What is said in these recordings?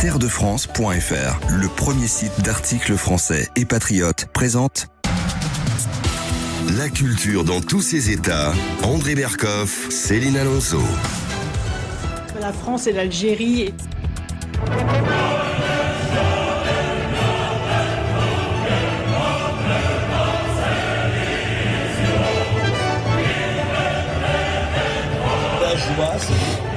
terredefrance.fr, le premier site d'articles français et patriotes, présente La culture dans tous ses états. André Berkoff, Céline Alonso. La France et l'Algérie.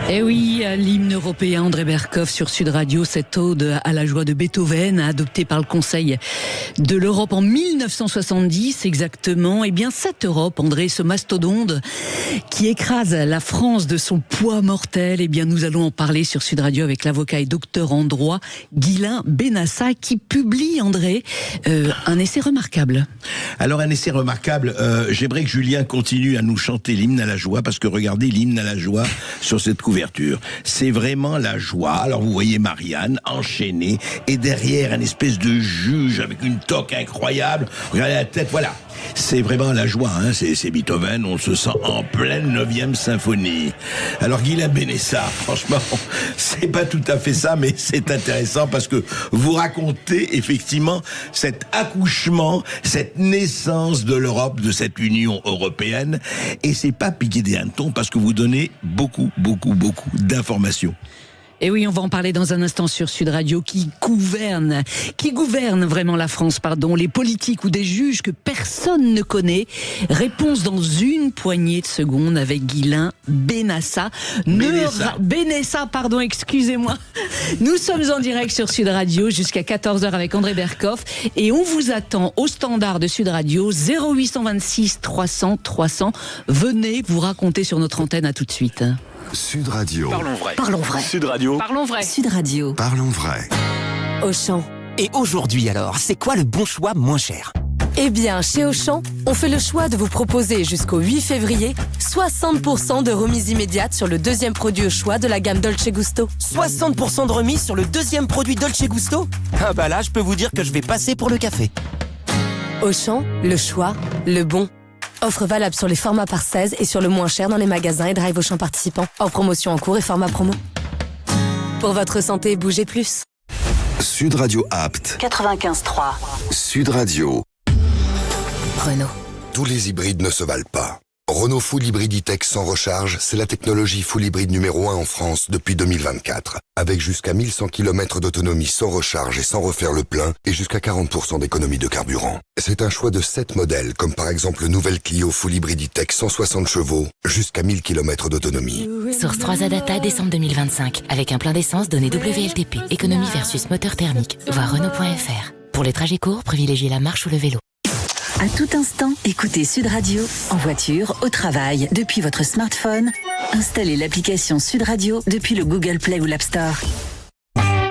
Eh oui, l'hymne européen André Berkoff sur Sud Radio, cette ode à la joie de Beethoven, adoptée par le Conseil de l'Europe en 1970 exactement. Eh bien, cette Europe, André, ce mastodonte qui écrase la France de son poids mortel, eh bien, nous allons en parler sur Sud Radio avec l'avocat et docteur en droit Guilain Benassa qui publie, André, un essai remarquable. Alors, un essai remarquable, j'aimerais que Julien continue à nous chanter l'hymne à la joie, parce que regardez l'hymne à la joie sur cette couverture. C'est vraiment la joie. Alors vous voyez Marianne enchaînée et derrière un espèce de juge avec une toque incroyable. Regardez la tête, voilà. C'est vraiment la joie, hein. C'est Beethoven, on se sent en pleine 9e symphonie. Alors Guilain Benassa, franchement, c'est pas tout à fait ça, mais c'est intéressant parce que vous racontez effectivement cet accouchement, cette naissance de l'Europe, de cette Union européenne, et c'est pas piquer des hannetons parce que vous donnez beaucoup d'informations. Et oui, on va en parler dans un instant sur Sud Radio, qui gouverne vraiment la France, les politiques ou des juges que personne ne connaît. Réponse dans une poignée de secondes avec Guilain Benassa. Benassa, excusez-moi. Nous sommes en direct sur Sud Radio jusqu'à 14h avec André Berkoff et on vous attend au standard de Sud Radio 0826 300 300. Venez vous raconter sur notre antenne, à tout de suite. Sud Radio. Parlons vrai. Parlons vrai. Sud Radio. Parlons vrai. Sud Radio. Parlons vrai. Auchan. Et aujourd'hui alors, c'est quoi le bon choix moins cher ? Eh bien, chez Auchan, on fait le choix de vous proposer jusqu'au 8 février 60% de remise immédiate sur le deuxième produit au choix de la gamme Dolce Gusto. 60% de remise sur le deuxième produit Dolce Gusto ? Ah bah là, je peux vous dire que je vais passer pour le café. Auchan, le choix, le bon. Offre valable sur les formats par 16 et sur le moins cher dans les magasins et drive Auchan participants. Hors promotion en cours et format promo. Pour votre santé, bougez plus. Sud Radio apte. 95.3. Sud Radio. Renault. Tous les hybrides ne se valent pas. Renault Full Hybrid E-Tech sans recharge, c'est la technologie full hybride numéro 1 en France depuis 2024. Avec jusqu'à 1100 km d'autonomie sans recharge et sans refaire le plein, et jusqu'à 40% d'économie de carburant. C'est un choix de 7 modèles, comme par exemple le nouvel Clio Full Hybrid E-Tech 160 chevaux, jusqu'à 1000 km d'autonomie. Source 3A Data, décembre 2025. Avec un plein d'essence donné WLTP. Économie versus moteur thermique. Voir Renault.fr. Pour les trajets courts, privilégiez la marche ou le vélo. À tout instant, écoutez Sud Radio, en voiture, au travail, depuis votre smartphone. Installez l'application Sud Radio depuis le Google Play ou l'App Store.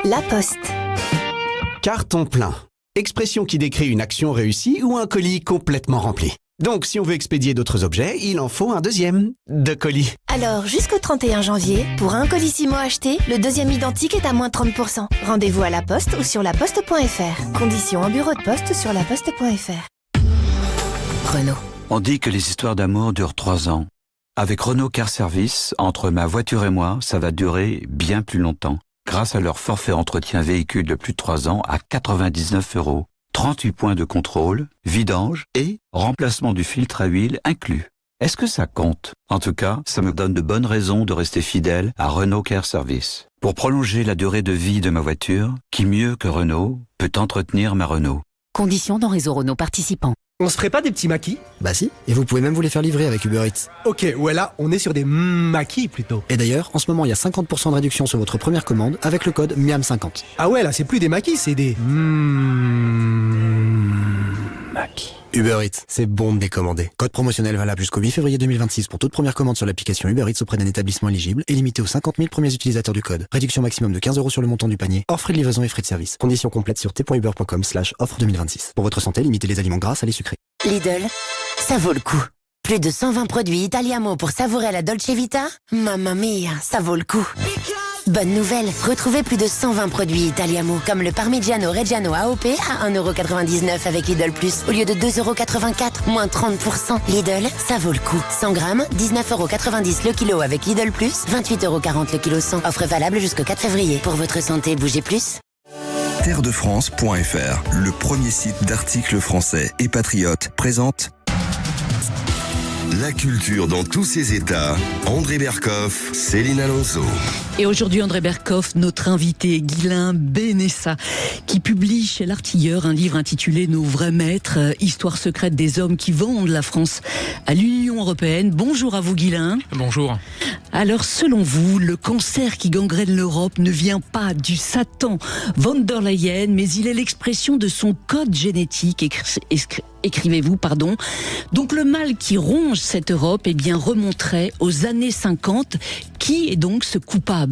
La Poste. Carton plein. Expression qui décrit une action réussie ou un colis complètement rempli. Donc, si on veut expédier d'autres objets, il en faut un deuxième de colis. Alors, jusqu'au 31 janvier, pour un colissimo acheté, le deuxième identique est à moins 30%. Rendez-vous à la Poste ou sur laposte.fr. Conditions en bureau de poste sur laposte.fr. Renault. On dit que les histoires d'amour durent 3 ans. Avec Renault Car Service, entre ma voiture et moi, ça va durer bien plus longtemps. Grâce à leur forfait entretien véhicule de plus de 3 ans à 99 €. 38 points de contrôle, vidange et remplacement du filtre à huile inclus. Est-ce que ça compte ? En tout cas, ça me donne de bonnes raisons de rester fidèle à Renault Car Service. Pour prolonger la durée de vie de ma voiture, qui mieux que Renault peut entretenir ma Renault ? Conditions dans réseau Renault participant. On se ferait pas des petits maquis ? Bah si, et vous pouvez même vous les faire livrer avec Uber Eats. Ok, ouais là, on est sur des maquis plutôt. Et d'ailleurs, en ce moment, il y a 50% de réduction sur votre première commande avec le code MIAM50. Ah ouais, là, c'est plus des maquis, c'est des maquis. Uber Eats, c'est bon de les commander. Code promotionnel valable jusqu'au 8 février 2026 pour toute première commande sur l'application Uber Eats auprès d'un établissement éligible et limité aux 50 000 premiers utilisateurs du code. Réduction maximum de 15 € sur le montant du panier, hors frais de livraison et frais de service. Conditions complètes sur t.uber.com/offre 2026. Pour votre santé, limitez les aliments gras, salés, sucrés. Lidl, ça vaut le coup. Plus de 120 produits Italiamo pour savourer la Dolce Vita. Mamma mia, ça vaut le coup. Bonne nouvelle, retrouvez plus de 120 produits Italiamo, comme le Parmigiano Reggiano AOP à 1,99€ avec Lidl Plus, au lieu de 2,84€, moins 30%. Lidl, ça vaut le coup. 100 grammes, 19,90€ le kilo avec Lidl Plus, 28,40€ le kilo 100. Offre valable jusqu'au 4 février. Pour votre santé, bougez plus. Terredefrance.fr, le premier site d'articles français et patriotes, présente la culture dans tous ses états. André Berkoff, Céline Alonso. Et aujourd'hui, André Berkoff, notre invité, Guylain Benessa, qui publie chez L'Artilleur un livre intitulé Nos vrais maîtres, histoire secrète des hommes qui vendent la France à l'Union européenne. Bonjour à vous, Guylain. Bonjour. Alors, selon vous, le cancer qui gangrène l'Europe ne vient pas du Satan von der Leyen, mais il est l'expression de son code génétique, écrivez-vous, pardon. Donc le mal qui ronge cette Europe, eh bien, remonterait aux années 50. Qui est donc ce coupable ?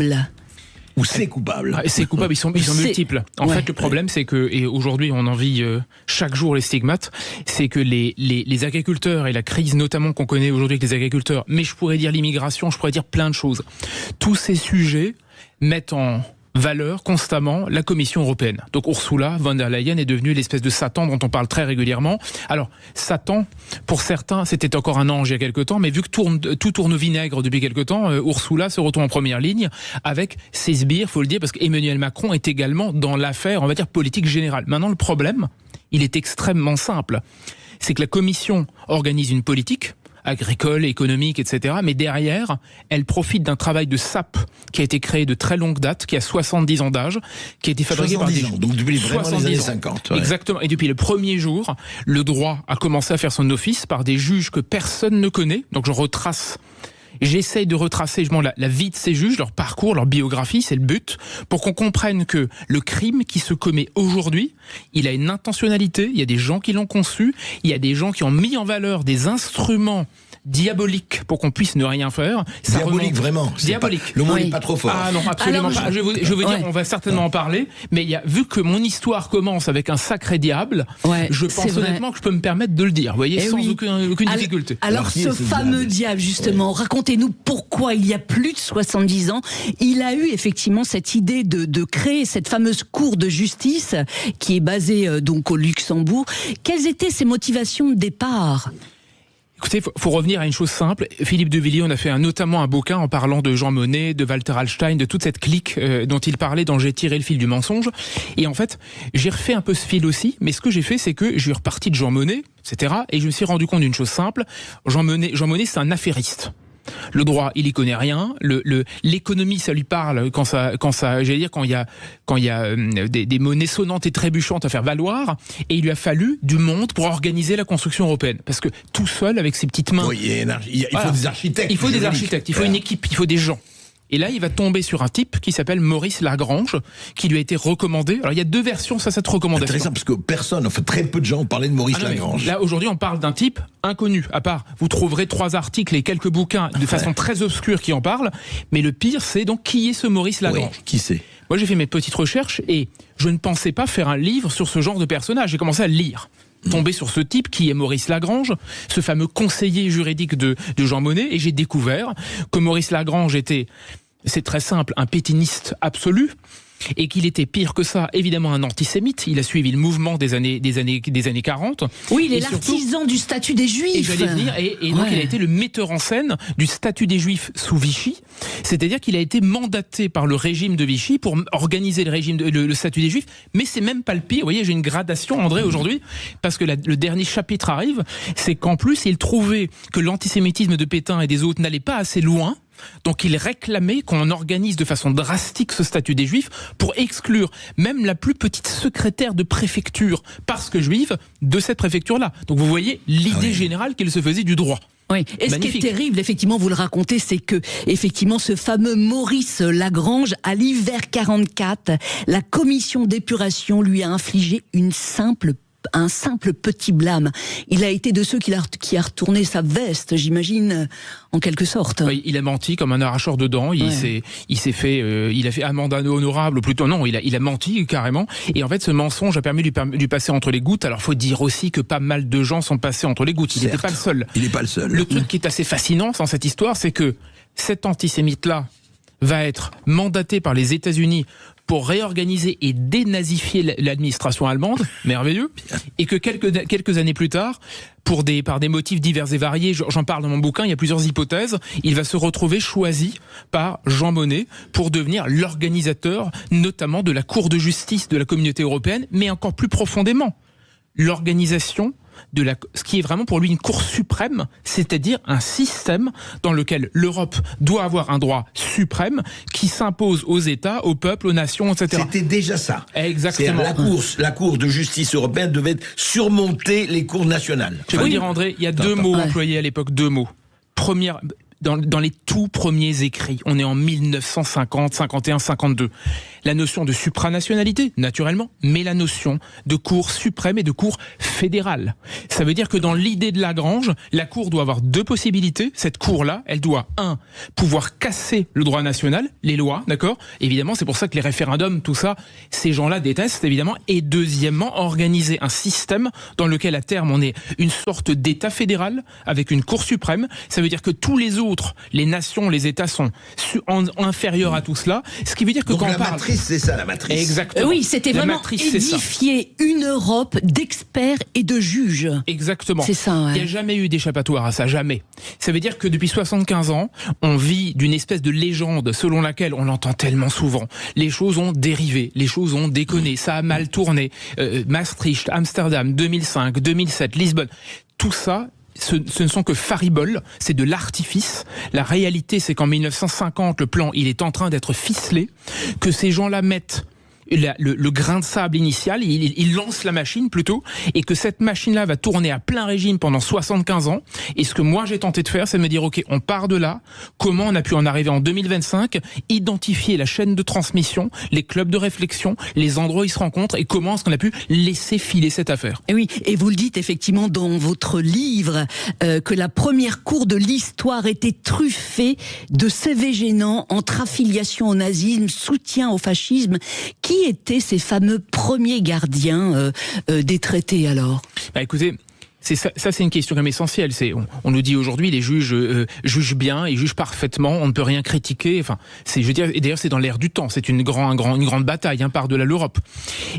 Ou c'est coupable. C'est coupable, ils sont multiples. En fait, le problème, c'est que, et aujourd'hui on en vit chaque jour les stigmates, c'est que les agriculteurs et la crise notamment qu'on connaît aujourd'hui avec les agriculteurs, mais je pourrais dire l'immigration, je pourrais dire plein de choses. Tous ces sujets mettent en valeur constamment la Commission européenne. Donc Ursula von der Leyen est devenue l'espèce de Satan dont on parle très régulièrement. Alors Satan, pour certains, c'était encore un ange il y a quelque temps, mais vu que tout tourne au vinaigre depuis quelque temps, Ursula se retrouve en première ligne avec ses sbires, faut le dire, parce qu'Emmanuel Macron est également dans l'affaire, on va dire, politique générale. Maintenant, le problème, il est extrêmement simple. C'est que la Commission organise une politique agricole, économique, etc. Mais derrière, elle profite d'un travail de sape qui a été créé de très longue date, qui a 70 ans d'âge, qui a été fabriqué par des... Donc depuis vraiment les années 50. Ouais. Exactement. Et depuis le premier jour, le droit a commencé à faire son office par des juges que personne ne connaît. Donc j'essaye de retracer la vie de ces juges, leur parcours, leur biographie, c'est le but, pour qu'on comprenne que le crime qui se commet aujourd'hui, il a une intentionnalité, il y a des gens qui l'ont conçu, il y a des gens qui ont mis en valeur des instruments diaboliques pour qu'on puisse ne rien faire. Diabolique, vraiment. Diabolique. Le mot n'est pas trop fort. Ah non, absolument pas. Je veux dire, on va certainement en parler, mais vu que mon histoire commence avec un sacré diable, je pense honnêtement que je peux me permettre de le dire, vous voyez, sans aucune difficulté. Alors ce fameux diable, justement, racontez-nous pourquoi il y a plus de 70 ans, il a eu effectivement cette idée de créer cette fameuse cour de justice qui est basée donc au Luxembourg. Quelles étaient ses motivations de départ ? Écoutez, faut revenir à une chose simple. Philippe de Villiers, on a fait notamment un bouquin en parlant de Jean Monnet, de Walter Hallstein, de toute cette clique dont il parlait dans J'ai tiré le fil du mensonge. Et en fait, j'ai refait un peu ce fil aussi, mais ce que j'ai fait, c'est que je suis reparti de Jean Monnet, etc. Et je me suis rendu compte d'une chose simple. Jean Monnet, c'est un affairiste. Le droit, il y connaît rien. L'économie, ça lui parle quand il y a des monnaies sonnantes et trébuchantes à faire valoir. Et il lui a fallu du monde pour organiser la construction européenne. Parce que tout seul, avec ses petites mains. Oui, il faut des architectes. Il faut des architectes, il faut une équipe, il faut des gens. Et là, il va tomber sur un type qui s'appelle Maurice Lagrange, qui lui a été recommandé. Alors, il y a deux versions, cette recommandation. Intéressant, parce que très peu de gens ont parlé de Maurice Lagrange. Là, aujourd'hui, on parle d'un type inconnu. À part, vous trouverez 3 articles et quelques bouquins de façon très obscure qui en parlent. Mais le pire, c'est donc qui est ce Maurice Lagrange ? Oui, qui c'est ? Moi, j'ai fait mes petites recherches et je ne pensais pas faire un livre sur ce genre de personnage. J'ai commencé à le lire. Tombé sur ce type qui est Maurice Lagrange, ce fameux conseiller juridique de Jean Monnet, et j'ai découvert que Maurice Lagrange était, c'est très simple, un pétainiste absolu, et qu'il était pire que ça, évidemment un antisémite. Il a suivi le mouvement des années 40. Oui, il est l'artisan du statut des Juifs. Et j'allais venir, et donc il a été le metteur en scène du statut des Juifs sous Vichy. C'est-à-dire qu'il a été mandaté par le régime de Vichy pour organiser le statut des Juifs. Mais c'est même pas le pire. Vous voyez, j'ai une gradation, André, aujourd'hui, parce que le dernier chapitre arrive. C'est qu'en plus, il trouvait que l'antisémitisme de Pétain et des autres n'allait pas assez loin. Donc il réclamait qu'on organise de façon drastique ce statut des Juifs pour exclure même la plus petite secrétaire de préfecture, parce que juive, de cette préfecture-là. Donc vous voyez l'idée générale qu'il se faisait du droit. Oui. Et magnifique. Ce qui est terrible, effectivement, vous le racontez, c'est que, effectivement, ce fameux Maurice Lagrange, à l'hiver 44, la commission d'épuration lui a infligé un simple petit blâme. Il a été de ceux qui a retourné sa veste, j'imagine, en quelque sorte. Oui, il a menti comme un arracheur de dents. Il a fait amende honorable, ou plutôt non, il a menti carrément. Et en fait, ce mensonge a permis de lui passer entre les gouttes. Alors, faut dire aussi que pas mal de gens sont passés entre les gouttes. Il n'était pas le seul. Il n'est pas le seul. Le truc qui est assez fascinant dans cette histoire, c'est que cet antisémite-là va être mandaté par les États-Unis pour réorganiser et dénazifier l'administration allemande, merveilleux, et que quelques années plus tard, par des motifs divers et variés, j'en parle dans mon bouquin, il y a plusieurs hypothèses, il va se retrouver choisi par Jean Monnet pour devenir l'organisateur, notamment de la Cour de justice de la Communauté européenne, mais encore plus profondément, l'organisation de ce qui est vraiment pour lui une cour suprême, c'est-à-dire un système dans lequel l'Europe doit avoir un droit suprême qui s'impose aux États, aux peuples, aux nations, etc. C'était déjà ça. Exactement. La cour de justice européenne devait surmonter les cours nationales. Je vais vous dire, André, il y a deux mots employés à l'époque, deux mots. Première... Dans les tout premiers écrits, on est en 1950, 51, 52. La notion de supranationalité, naturellement, mais la notion de cour suprême et de cour fédérale. Ça veut dire que dans l'idée de Lagrange, la cour doit avoir deux possibilités. Cette cour-là, elle doit, pouvoir casser le droit national, les lois, d'accord ? Évidemment, c'est pour ça que les référendums, tout ça, ces gens-là détestent, évidemment. Et deuxièmement, organiser un système dans lequel, à terme, on est une sorte d'État fédéral avec une cour suprême. Ça veut dire que tous les autres, les nations, les États sont inférieurs à tout cela. Ce qui veut dire que donc quand la on parle... matrice, c'est ça, la matrice. Exactement. Oui, c'était vraiment édifier une Europe d'experts et de juges. Exactement. C'est ça, ouais. Il n'y a jamais eu d'échappatoire à ça, jamais. Ça veut dire que depuis 75 ans, on vit d'une espèce de légende selon laquelle, on l'entend tellement souvent, les choses ont dérivé, les choses ont déconné, ça a mal tourné. Maastricht, Amsterdam, 2005, 2007, Lisbonne, tout ça... Ce ne sont que fariboles, c'est de l'artifice. La réalité, c'est qu'en 1950, le plan, il est en train d'être ficelé, que ces gens-là mettent le grain de sable initial, il lance la machine plutôt, et que cette machine-là va tourner à plein régime pendant 75 ans. Et ce que moi j'ai tenté de faire, c'est de me dire, ok, on part de là, comment on a pu en arriver en 2025, identifier la chaîne de transmission, les clubs de réflexion, les endroits où ils se rencontrent, et comment est-ce qu'on a pu laisser filer cette affaire. Et oui, et vous le dites effectivement dans votre livre, que la première cour de l'histoire était truffée de CV gênants entre affiliation au nazisme, soutien au fascisme. Qui étaient ces fameux premiers gardiens des traités alors ? Écoutez, ça c'est une question quand même essentielle. On nous dit aujourd'hui les juges jugent bien, ils jugent parfaitement, on ne peut rien critiquer. Enfin, je veux dire, et d'ailleurs c'est dans l'air du temps. C'est une grande bataille par-delà l'Europe.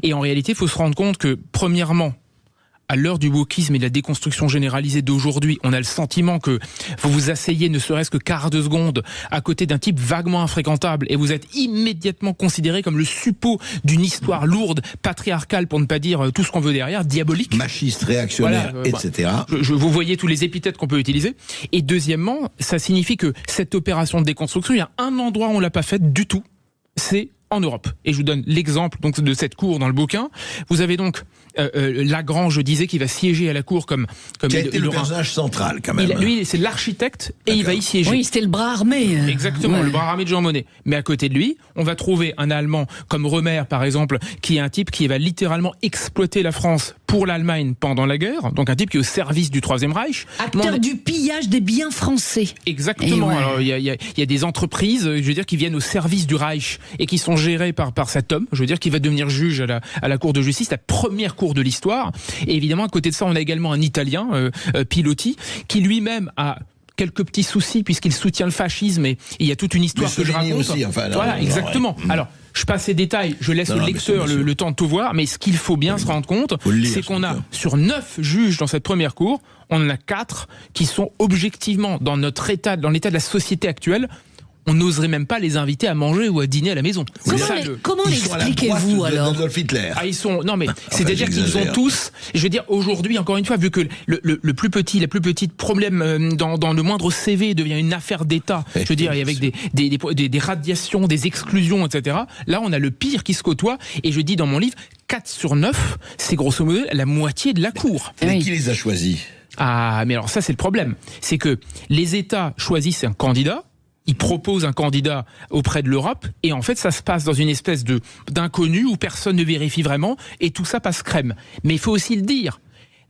Et en réalité, il faut se rendre compte que premièrement, à l'heure du wokisme et de la déconstruction généralisée d'aujourd'hui, on a le sentiment que vous vous asseyez ne serait-ce que quart de seconde à côté d'un type vaguement infréquentable et vous êtes immédiatement considéré comme le suppôt d'une histoire lourde, patriarcale pour ne pas dire tout ce qu'on veut derrière, diabolique. Machiste, réactionnaire, etc. Vous voyez tous les épithètes qu'on peut utiliser. Et deuxièmement, ça signifie que cette opération de déconstruction, il y a un endroit où on l'a pas faite du tout, c'est en Europe. Et je vous donne l'exemple donc de cette cour dans le bouquin. Vous avez donc Lagrange, je disais, qui va siéger à la cour comme qui a été le personnage central quand même. Lui, c'est l'architecte et il va y siéger. Oui, c'était le bras armé. Exactement, le bras armé de Jean Monnet. Mais à côté de lui, on va trouver un Allemand comme Römer, par exemple, qui est un type qui va littéralement exploiter la France pour l'Allemagne pendant la guerre. Donc un type qui est au service du Troisième Reich. Acteur du pillage des biens français. Exactement. Alors il y a des entreprises, je veux dire, qui viennent au service du Reich et qui sont gérées par cet homme, je veux dire, qui va devenir juge à la Cour de justice, la première cour de l'histoire. Et évidemment, à côté de ça, on a également un Italien, Pilotti, qui lui-même a quelques petits soucis puisqu'il soutient le fascisme et il y a toute une histoire que je raconte. Aussi, enfin, non, voilà, non, exactement. Ouais. Alors, je passe ces détails, je laisse au lecteur le temps de tout voir, mais ce qu'il faut bien se rendre compte, c'est qu'on a sur 9 juges dans cette première cour, on en a 4 qui sont objectivement dans notre état, dans l'état de la société actuelle. On n'oserait même pas les inviter à manger ou à dîner à la maison. Comment l'expliquez-vous alors ? Adolf Hitler. Non mais c'est-à-dire qu'ils ont tous. Je veux dire aujourd'hui encore une fois, vu que le plus petit, la plus petite problème dans le moindre CV devient une affaire d'État. Je veux dire avec des radiations, des exclusions, etc. Là on a le pire qui se côtoie et je dis dans mon livre 4 sur 9, c'est grosso modo la moitié de la cour. Mais qui les a choisis ? Ah mais alors ça c'est le problème, c'est que les États choisissent un candidat. Ils proposent un candidat auprès de l'Europe et en fait ça se passe dans une espèce d'inconnu où personne ne vérifie vraiment et tout ça passe crème. Mais il faut aussi le dire,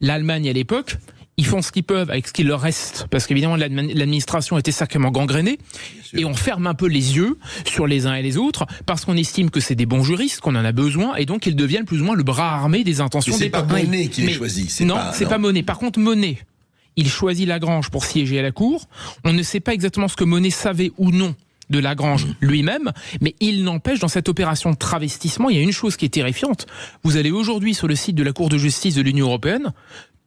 l'Allemagne à l'époque, ils font ce qu'ils peuvent avec ce qu'il leur reste parce qu'évidemment l'administration était sacrément gangrénée et on ferme un peu les yeux sur les uns et les autres parce qu'on estime que c'est des bons juristes, qu'on en a besoin et donc ils deviennent plus ou moins le bras armé des intentions des peuples. C'est pas Monnet qui les choisit. Non, c'est pas Monnet. Par contre Monnet, il choisit Lagrange pour siéger à la cour. On ne sait pas exactement ce que Monnet savait ou non de Lagrange lui-même, mais il n'empêche, dans cette opération de travestissement, il y a une chose qui est terrifiante. Vous allez aujourd'hui sur le site de la Cour de justice de l'Union européenne,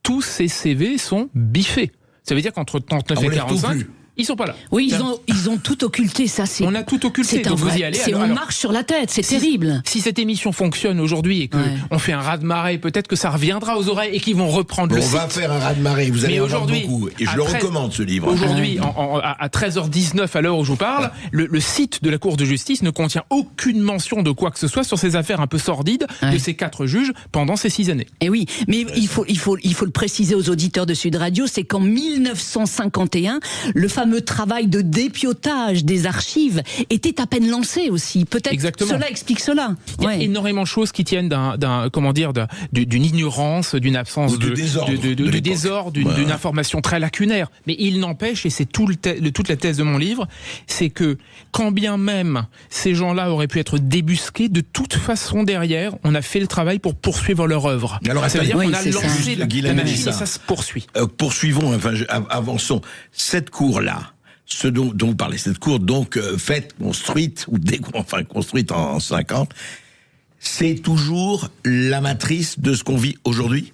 tous ces CV sont biffés. Ça veut dire qu'entre 39 et 45... Ils sont pas là. Oui, ils ont tout occulté, ça. On a tout occulté. Donc vous y allez. On marche sur la tête, c'est terrible. Si cette émission fonctionne aujourd'hui et que on fait un raz-de-marée, peut-être que ça reviendra aux oreilles et qu'ils vont reprendre le site. On va faire un raz-de-marée, vous allez en voir beaucoup. Et je le recommande, ce livre. Aujourd'hui, à 13h19, à l'heure où je vous parle, le site de la Cour de justice ne contient aucune mention de quoi que ce soit sur ces affaires un peu sordides de ces 4 juges pendant ces 6 années. Et oui, mais il faut le préciser aux auditeurs de Sud Radio, c'est qu'en 1951, le fameux travail de dépiotage des archives était à peine lancé aussi. Peut-être Exactement. Cela explique cela. Il y a énormément de choses qui tiennent d'une ignorance, d'une absence de désordre, d'une information très lacunaire. Mais il n'empêche, et c'est toute la thèse de mon livre, c'est que quand bien même ces gens-là auraient pu être débusqués, de toute façon derrière, on a fait le travail pour poursuivre leur œuvre. Alors, ça veut dire qu'on a lancé la machine et ça se poursuit. Poursuivons, avançons. Cette cour-là, ce dont vous parlez, cette cour donc construite en 50, c'est toujours la matrice de ce qu'on vit aujourd'hui.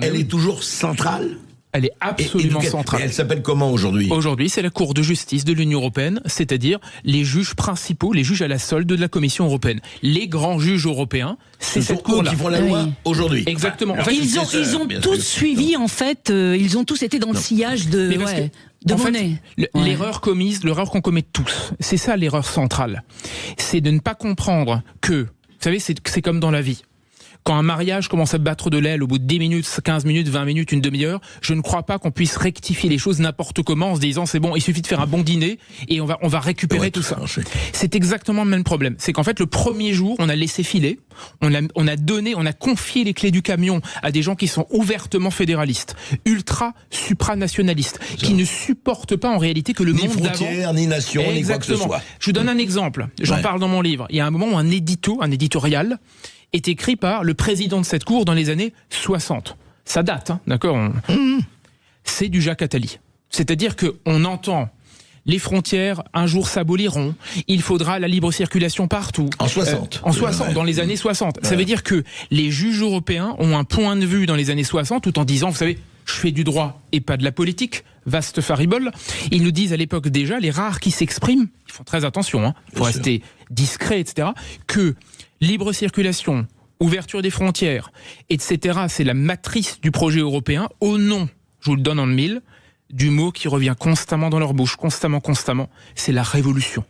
Elle est toujours centrale. Elle est absolument centrale. Et elle s'appelle comment aujourd'hui ? Aujourd'hui, c'est la Cour de justice de l'Union européenne, c'est-à-dire les juges principaux, les juges à la solde de la Commission européenne. Les grands juges européens, c'est cette Cour-là. Qui font la loi aujourd'hui. Exactement. En fait, ils ont tous suivi, en fait, ils ont tous été dans le sillage de Monet. L'erreur qu'on commet tous, c'est ça l'erreur centrale. C'est de ne pas comprendre que, vous savez, c'est comme dans la vie. Quand un mariage commence à battre de l'aile au bout de 10 minutes, 15 minutes, 20 minutes, une demi-heure, je ne crois pas qu'on puisse rectifier les choses n'importe comment en se disant c'est bon, il suffit de faire un bon dîner et on va récupérer tout ça. C'est exactement le même problème. C'est qu'en fait, le premier jour, on a laissé filer, on a confié les clés du camion à des gens qui sont ouvertement fédéralistes, ultra supranationalistes, qui ne supportent pas en réalité que le monde d'avant... Ni frontières, ni nation, ni quoi que ce soit. Je vous donne un exemple. J'en parle dans mon livre. Il y a un moment où un éditorial est écrit par le président de cette cour dans les années 60. Ça date, d'accord ? C'est du Jacques Attali. C'est-à-dire qu'on entend les frontières, un jour s'aboliront, il faudra la libre circulation partout. En 60. Dans les années 60. Ça veut dire que les juges européens ont un point de vue dans les années 60 tout en disant, vous savez, je fais du droit et pas de la politique, vaste faribole. Ils nous disent à l'époque déjà, les rares qui s'expriment, ils font très attention, il faut rester discret, etc., que libre circulation, ouverture des frontières, etc., c'est la matrice du projet européen au nom, je vous le donne en 1000, du mot qui revient constamment dans leur bouche, constamment, c'est la révolution.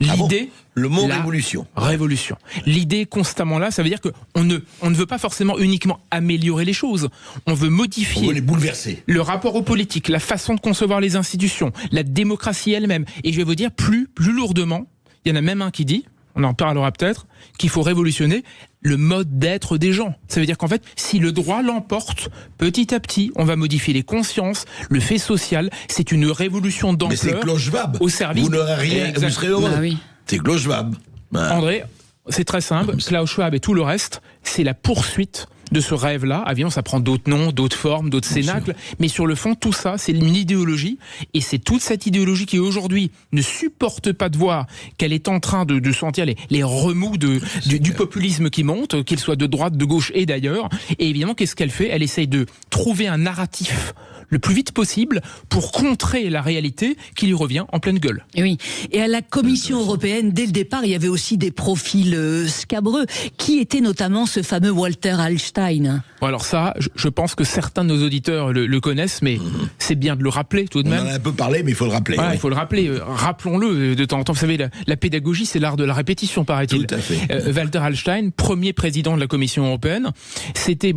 L'idée, le mot révolution. Révolution. L'idée constamment là, ça veut dire qu'on ne veut pas forcément uniquement améliorer les choses. On veut modifier. On veut les bouleverser. Le rapport aux politiques, la façon de concevoir les institutions, la démocratie elle-même. Et je vais vous dire plus lourdement, il y en a même un qui dit, on en parlera peut-être, qu'il faut révolutionner le mode d'être des gens. Ça veut dire qu'en fait, si le droit l'emporte, petit à petit, on va modifier les consciences, le fait social. C'est une révolution d'ampleur. Mais c'est Klaus Schwab. Au service. Vous n'aurez rien, vous serez heureux. Oui. C'est Klaus Schwab. André, c'est très simple. Klaus Schwab et tout le reste, c'est la poursuite de ce rêve-là. Évidemment, ça prend d'autres noms, d'autres formes, d'autres cénacles. Mais sur le fond, tout ça, c'est une idéologie. Et c'est toute cette idéologie qui, aujourd'hui, ne supporte pas de voir qu'elle est en train de sentir les remous du populisme qui monte, qu'il soit de droite, de gauche et d'ailleurs. Et évidemment, qu'est-ce qu'elle fait ? Elle essaye de trouver un narratif le plus vite possible pour contrer la réalité qui lui revient en pleine gueule. Et oui. Et à la Commission européenne, dès le départ, il y avait aussi des profils scabreux. Qui était notamment ce fameux Walter Hallstein ? Bon, alors ça, je pense que certains de nos auditeurs le connaissent, mais c'est bien de le rappeler tout de même. On en a un peu parlé, mais il faut le rappeler. Voilà, il faut le rappeler. Rappelons-le de temps en temps. Vous savez, la pédagogie, c'est l'art de la répétition, paraît-il. Tout à fait. Walter Hallstein, premier président de la Commission européenne, c'était,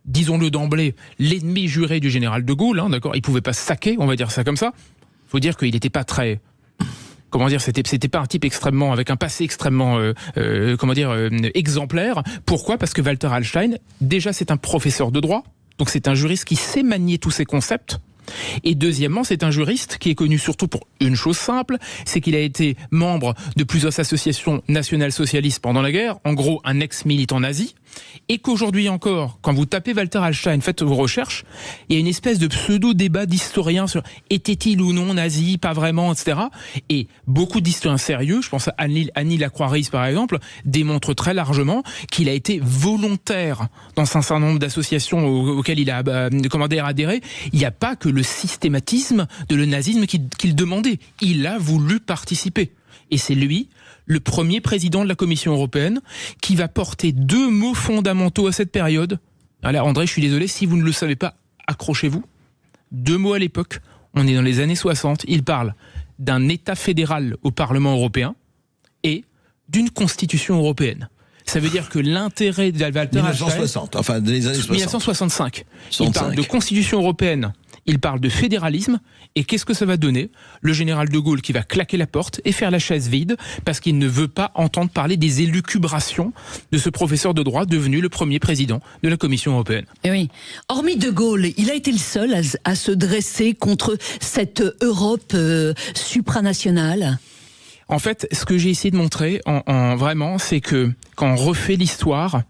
disons-le d'emblée, l'ennemi juré du général de Gaulle, d'accord ? Il pouvait pas se saquer, on va dire ça comme ça. Faut dire qu'il n'était pas très... c'était pas un type extrêmement, avec un passé extrêmement, exemplaire. Pourquoi ? Parce que Walter Hallstein, déjà, c'est un professeur de droit, donc c'est un juriste qui sait manier tous ces concepts. Et deuxièmement, c'est un juriste qui est connu surtout pour une chose simple, c'est qu'il a été membre de plusieurs associations nationales socialistes pendant la guerre, en gros un ex-militant nazi, et qu'aujourd'hui encore, quand vous tapez Walter Hallstein, faites vos recherches, il y a une espèce de pseudo-débat d'historiens sur était-il ou non nazi, pas vraiment, etc. Et beaucoup d'historiens sérieux, je pense à Annie Lacroix-Riz par exemple, démontrent très largement qu'il a été volontaire dans un certain nombre d'associations auxquelles il a adhéré. Il n'y a pas que le systématisme de le nazisme qu'il demandait. Il a voulu participer. Et c'est lui, le premier président de la Commission européenne, qui va porter 2 mots fondamentaux à cette période. Alors André, je suis désolé, si vous ne le savez pas, accrochez-vous. 2 mots à l'époque, on est dans les années 60, il parle d'un État fédéral au Parlement européen et d'une constitution européenne. Ça veut dire que l'intérêt de Walter Hallstein... 1960, enfin des années 60. 1965. Il parle de constitution européenne, il parle de fédéralisme, et qu'est-ce que ça va donner ? Le général de Gaulle qui va claquer la porte et faire la chaise vide, parce qu'il ne veut pas entendre parler des élucubrations de ce professeur de droit devenu le premier président de la Commission européenne. Et oui. Hormis de Gaulle, il a été le seul à se dresser contre cette Europe supranationale. En fait, ce que j'ai essayé de montrer, vraiment, c'est que quand on refait l'histoire,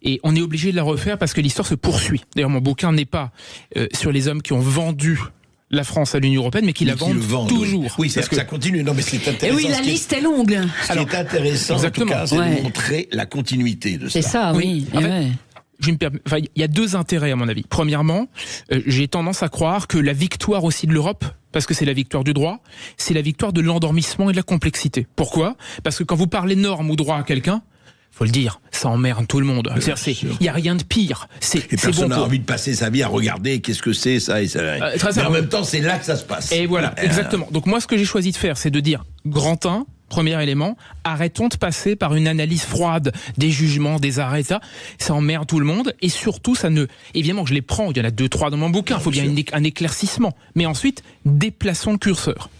et on est obligé de la refaire parce que l'histoire se poursuit. D'ailleurs, mon bouquin n'est pas sur les hommes qui ont vendu la France à l'Union européenne, mais qui la vendent toujours. Oui, parce que ça continue. Non, mais c'est intéressant. Et oui, la liste est longue. Ce qui est intéressant, exactement, en tout cas, c'est de montrer la continuité de ça. C'est ça, oui. En fait, il y a 2 intérêts à mon avis. Premièrement, j'ai tendance à croire que la victoire aussi de l'Europe, parce que c'est la victoire du droit, c'est la victoire de l'endormissement et de la complexité. Pourquoi ? Parce que quand vous parlez normes ou droit à quelqu'un, faut le dire, ça emmerde tout le monde. Il n'y a rien de pire. Et personne n'a envie de passer sa vie à regarder qu'est-ce que c'est ça et ça. Mais en même temps, c'est là que ça se passe. Et voilà, exactement. Donc moi, ce que j'ai choisi de faire, c'est de dire, grand 1, premier élément, arrêtons de passer par une analyse froide des jugements, des arrêts, ça emmerde tout le monde, et surtout, évidemment que je les prends, il y en a 2-3 dans mon bouquin, il faut bien un éclaircissement, mais ensuite, déplaçons le curseur.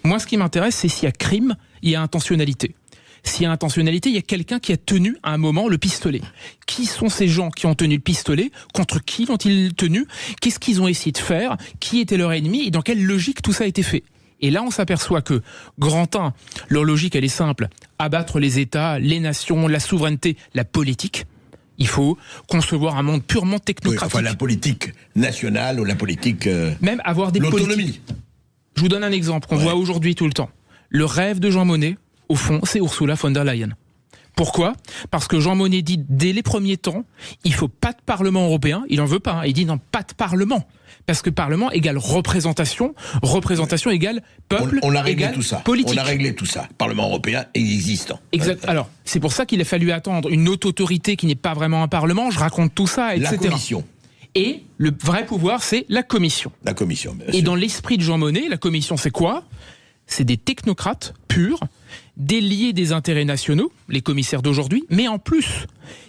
Moi, ce qui m'intéresse, c'est s'il y a crime, il y a intentionnalité. S'il y a intentionnalité, il y a quelqu'un qui a tenu à un moment le pistolet. Qui sont ces gens qui ont tenu le pistolet ? Contre qui l'ont-ils tenu ? Qu'est-ce qu'ils ont essayé de faire ? Qui était leur ennemi ? Et dans quelle logique tout ça a été fait ? Et là, on s'aperçoit que, grand 1, leur logique, elle est simple. Abattre les États, les nations, la souveraineté, la politique. Il faut concevoir un monde purement technocratique. Oui, enfin, la politique nationale ou la politique... Même avoir des politiques. Je vous donne un exemple qu'on voit aujourd'hui tout le temps. Le rêve de Jean Monnet, au fond, c'est Ursula von der Leyen. Pourquoi ? Parce que Jean Monnet dit, dès les premiers temps, il faut pas de Parlement européen. Il n'en veut pas. Il dit non, pas de Parlement. Parce que Parlement égale représentation égale peuple, on a réglé égale tout ça. politique. On a réglé tout ça. Parlement européen existant. Exact. Alors, c'est pour ça qu'il a fallu attendre une haute autorité qui n'est pas vraiment un Parlement. Je raconte tout ça, etc. La Commission. Et le vrai pouvoir, c'est la Commission. La Commission, bien sûr. Et dans l'esprit de Jean Monnet, la Commission, c'est quoi ? C'est des technocrates purs, déliés des intérêts nationaux, les commissaires d'aujourd'hui, mais en plus,